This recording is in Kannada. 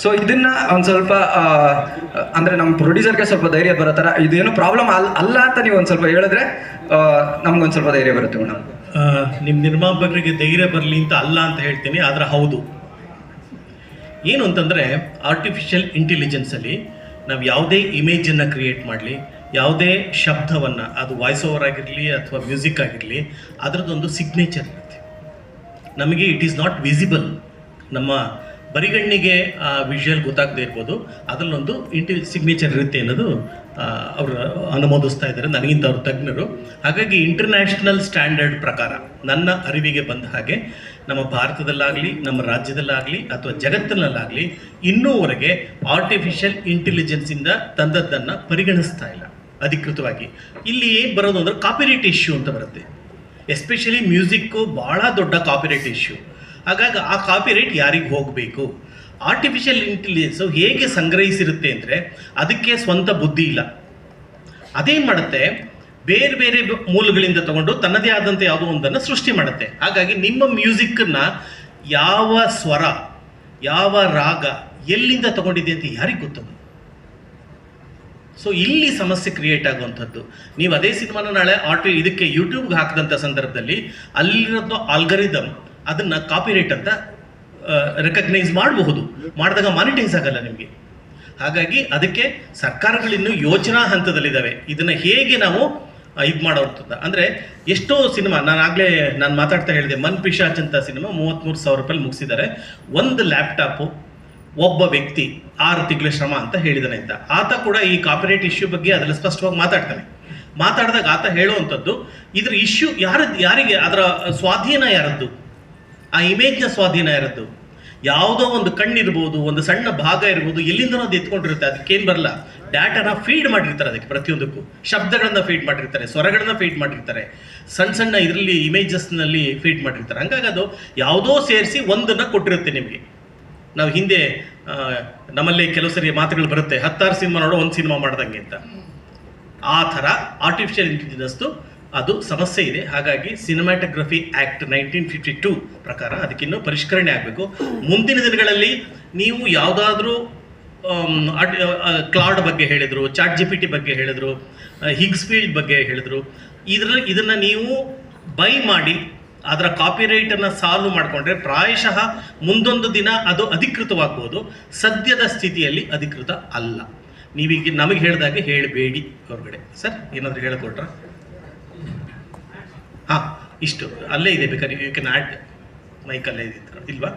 ಸೊ ಇದನ್ನ ಒಂದು ಸ್ವಲ್ಪ ಅಂದರೆ ನಮ್ಮ ಪ್ರೊಡ್ಯೂಸರ್ಗೆ ಸ್ವಲ್ಪ ಧೈರ್ಯ ಬರೋ ಥರ ಇದೇನು ಪ್ರಾಬ್ಲಮ್ ಅಲ್ಲ ಅಂತ ನೀವು ಒಂದು ಸ್ವಲ್ಪ ಹೇಳಿದ್ರೆ ನಮ್ಗೊಂದು ಸ್ವಲ್ಪ ಧೈರ್ಯ ಬರುತ್ತೆ ಮೇಡಮ್. ನಿಮ್ಮ ನಿರ್ಮಾಪಕರಿಗೆ ಧೈರ್ಯ ಬರಲಿ ಅಂತ ಅಲ್ಲ ಅಂತ ಹೇಳ್ತೀನಿ, ಆದರೆ ಹೌದು. ಏನು ಅಂತಂದರೆ ಆರ್ಟಿಫಿಷಿಯಲ್ ಇಂಟೆಲಿಜೆನ್ಸಲ್ಲಿ ನಾವು ಯಾವುದೇ ಇಮೇಜನ್ನು ಕ್ರಿಯೇಟ್ ಮಾಡಲಿ, ಯಾವುದೇ ಶಬ್ದವನ್ನು, ಅದು ವಾಯ್ಸ್ ಓವರ್ ಆಗಿರಲಿ ಅಥವಾ ಮ್ಯೂಸಿಕ್ ಆಗಿರಲಿ, ಅದರದ್ದೊಂದು ಸಿಗ್ನೇಚರ್ ಇರುತ್ತೆ. ನಮಗೆ ಇಟ್ ಈಸ್ ನಾಟ್ ವಿಸಿಬಲ್, ನಮ್ಮ ಬರಿಗಣ್ಣಿಗೆ ವಿಷುವಲ್ ಗೊತ್ತಾಗದೇ ಇರ್ಬೋದು, ಅದರಲ್ಲೊಂದು ಸಿಗ್ನೇಚರ್ ಇರುತ್ತೆ ಅನ್ನೋದು ಅವರು ಅನುಮೋದಿಸ್ತಾ ಇದ್ದಾರೆ, ನನಗಿಂತ ಅವರು ತಜ್ಞರು. ಹಾಗಾಗಿ ಇಂಟರ್ನ್ಯಾಷನಲ್ ಸ್ಟ್ಯಾಂಡರ್ಡ್ ಪ್ರಕಾರ ನನ್ನ ಅರಿವಿಗೆ ಬಂದ ಹಾಗೆ ನಮ್ಮ ಭಾರತದಲ್ಲಾಗಲಿ, ನಮ್ಮ ರಾಜ್ಯದಲ್ಲಾಗಲಿ ಅಥವಾ ಜಗತ್ತಿನಲ್ಲಾಗಲಿ ಇನ್ನೂವರೆಗೆ ಆರ್ಟಿಫಿಷಿಯಲ್ ಇಂಟೆಲಿಜೆನ್ಸಿಂದ ತಂದದ್ದನ್ನು ಪರಿಗಣಿಸ್ತಾ ಇಲ್ಲ ಅಧಿಕೃತವಾಗಿ. ಇಲ್ಲಿ ಏನು ಬರೋದು ಅಂದರೆ ಕಾಪಿರೈಟ್ ಇಶ್ಯೂ ಅಂತ ಬರುತ್ತೆ. ಎಸ್ಪೆಷಲಿ ಮ್ಯೂಸಿಕ್ಕು ಭಾಳ ದೊಡ್ಡ ಕಾಪಿರೈಟ್ ಇಶ್ಯೂ. ಹಾಗಾಗಿ ಆ ಕಾಪಿರೈಟ್ ಯಾರಿಗೆ ಹೋಗಬೇಕು? ಆರ್ಟಿಫಿಷಿಯಲ್ ಇಂಟೆಲಿಜೆನ್ಸು ಹೇಗೆ ಸಂಗ್ರಹಿಸಿರುತ್ತೆ ಅಂದರೆ ಅದಕ್ಕೆ ಸ್ವಂತ ಬುದ್ಧಿ ಇಲ್ಲ. ಅದೇನು ಮಾಡುತ್ತೆ, ಬೇರೆ ಬೇರೆ ಮೂಲಗಳಿಂದ ತಗೊಂಡು ತನ್ನದೇ ಆದಂಥ ಯಾವುದೋ ಒಂದನ್ನು ಸೃಷ್ಟಿ ಮಾಡುತ್ತೆ. ಹಾಗಾಗಿ ನಿಮ್ಮ ಮ್ಯೂಸಿಕ್ಕನ್ನು ಯಾವ ಸ್ವರ, ಯಾವ ರಾಗ, ಎಲ್ಲಿಂದ ತಗೊಂಡಿದೆ ಅಂತ ಯಾರಿಗೆ ಗೊತ್ತದು? ಸೊ ಇಲ್ಲಿ ಸಮಸ್ಯೆ ಕ್ರಿಯೇಟ್ ಆಗುವಂಥದ್ದು. ನೀವು ಅದೇ ಸಿನಿಮಾನ ನಾಳೆ ಇದಕ್ಕೆ ಯೂಟ್ಯೂಬ್ಗೆ ಹಾಕಿದಂಥ ಸಂದರ್ಭದಲ್ಲಿ ಅಲ್ಲಿರೋದು ಆಲ್ಗರಿದಮ್ ಅದನ್ನು ಕಾಪಿರೈಟ್ ಅಂತ ರೆಕಗ್ನೈಸ್ ಮಾಡಬಹುದು, ಮಾಡಿದಾಗ ಮಾನಿಟೈಸ್ ಆಗಲ್ಲ ನಿಮಗೆ. ಹಾಗಾಗಿ ಅದಕ್ಕೆ ಸರ್ಕಾರಗಳಿನ್ನೂ ಯೋಚನಾ ಹಂತದಲ್ಲಿದ್ದಾವೆ, ಇದನ್ನು ಹೇಗೆ ನಾವು ಇದು ಮಾಡೋಂಥದ್ದು. ಅಂದರೆ ಎಷ್ಟೋ ಸಿನಿಮಾ, ನಾನು ಮಾತಾಡ್ತಾ ಹೇಳಿದೆ, ಮನ್ ಪಿಶಾಚ್ ಅಂತ ಸಿನಿಮಾ 33,000 ರೂಪಾಯಿ ಮುಗಿಸಿದ್ದಾರೆ. ಒಂದು ಲ್ಯಾಪ್ಟಾಪು, ಒಬ್ಬ ವ್ಯಕ್ತಿ 6 ತಿಂಗಳ ಶ್ರಮ ಅಂತ ಹೇಳಿದಾನೆ ಅಂತ. ಆತ ಕೂಡ ಈ ಕಾಪಿರೈಟ್ ಇಶ್ಯೂ ಬಗ್ಗೆ ಅದರಲ್ಲಿ ಸ್ಪಷ್ಟವಾಗಿ ಮಾತಾಡಿದಾಗ ಆತ ಹೇಳುವಂಥದ್ದು, ಇದ್ರ ಇಶ್ಯೂ ಯಾರಿಗೆ, ಅದರ ಸ್ವಾಧೀನ ಯಾರದ್ದು, ಆ ಇಮೇಜ್ನ ಸ್ವಾಧೀನ ಯಾರದ್ದು? ಯಾವುದೋ ಒಂದು ಕಣ್ಣಿರ್ಬೋದು, ಒಂದು ಸಣ್ಣ ಭಾಗ ಇರ್ಬೋದು, ಎಲ್ಲಿಂದನೋ ಅದು ಎತ್ಕೊಂಡಿರುತ್ತೆ, ಅದಕ್ಕೇನು ಬರಲ್ಲ. ಡಾಟಾನ ಫೀಡ್ ಮಾಡಿರ್ತಾರೆ, ಅದಕ್ಕೆ ಪ್ರತಿಯೊಂದಕ್ಕೂ ಶಬ್ದಗಳನ್ನು ಫೀಡ್ ಮಾಡಿರ್ತಾರೆ, ಸ್ವರಗಳನ್ನು ಫೀಡ್ ಮಾಡಿರ್ತಾರೆ, ಸಣ್ಣ ಇದರಲ್ಲಿ ಇಮೇಜಸ್ನಲ್ಲಿ ಫೀಡ್ ಮಾಡಿರ್ತಾರೆ. ಹಂಗಾಗಿ ಅದು ಯಾವುದೋ ಸೇರಿಸಿ ಒಂದನ್ನು ಕೊಟ್ಟಿರುತ್ತೆ ನಿಮಗೆ. ನಾವು ಹಿಂದೆ ನಮ್ಮಲ್ಲಿ ಕೆಲವು ಸರಿ ಮಾತುಗಳು ಬರುತ್ತೆ, 16 ಸಿನಿಮಾ ನೋಡೋ ಒಂದು ಸಿನಿಮಾ ಮಾಡ್ದಂಗೆ ಅಂತ. ಆ ಥರ ಆರ್ಟಿಫಿಷಿಯಲ್ ಇಂಟೆಲಿಜೆನ್ಸ್ದು ಅದು ಸಮಸ್ಯೆ ಇದೆ. ಹಾಗಾಗಿ ಸಿನಿಮಾಟೋಗ್ರಫಿ ಆ್ಯಕ್ಟ್ 1952 ಪ್ರಕಾರ ಅದಕ್ಕಿನ್ನೂ ಪರಿಷ್ಕರಣೆ ಆಗಬೇಕು. ಮುಂದಿನ ದಿನಗಳಲ್ಲಿ ನೀವು ಯಾವುದಾದ್ರೂ ಕ್ಲಾಡ್ ಬಗ್ಗೆ ಹೇಳಿದರು, ಚಾಟ್ GPT ಬಗ್ಗೆ ಹೇಳಿದರು, ಹಿಗ್ಸ್ಫೀಲ್ಡ್ ಬಗ್ಗೆ ಹೇಳಿದರು, ಇದನ್ನು ನೀವು ಬೈ ಮಾಡಿ ಅದರ ಕಾಪಿರೈಟನ್ನು ಸಾಲ್ವ್ ಮಾಡಿಕೊಂಡ್ರೆ ಪ್ರಾಯಶಃ ಮುಂದೊಂದು ದಿನ ಅದು ಅಧಿಕೃತವಾಗ್ಬೋದು. ಸದ್ಯದ ಸ್ಥಿತಿಯಲ್ಲಿ ಅಧಿಕೃತ ಅಲ್ಲ. ನೀವೀಗ ನಮಗೆ ಹೇಳಿದಾಗೆ ಹೇಳಬೇಡಿ ಹೊರಗಡೆ. ಸರ್ ಏನಾದರೂ ಹೇಳಿಕೊಟ್ರ? ಹಾಂ, ಇಷ್ಟು ಅಲ್ಲೇ ಇದೆ, ಬೇಕಾದ್ರೆ ಯು ಕ್ಯಾನ್ ಆ್ಯಡ್, ಮೈಕಲ್ಲೇ ಇದೆ ಇಲ್ವಾ?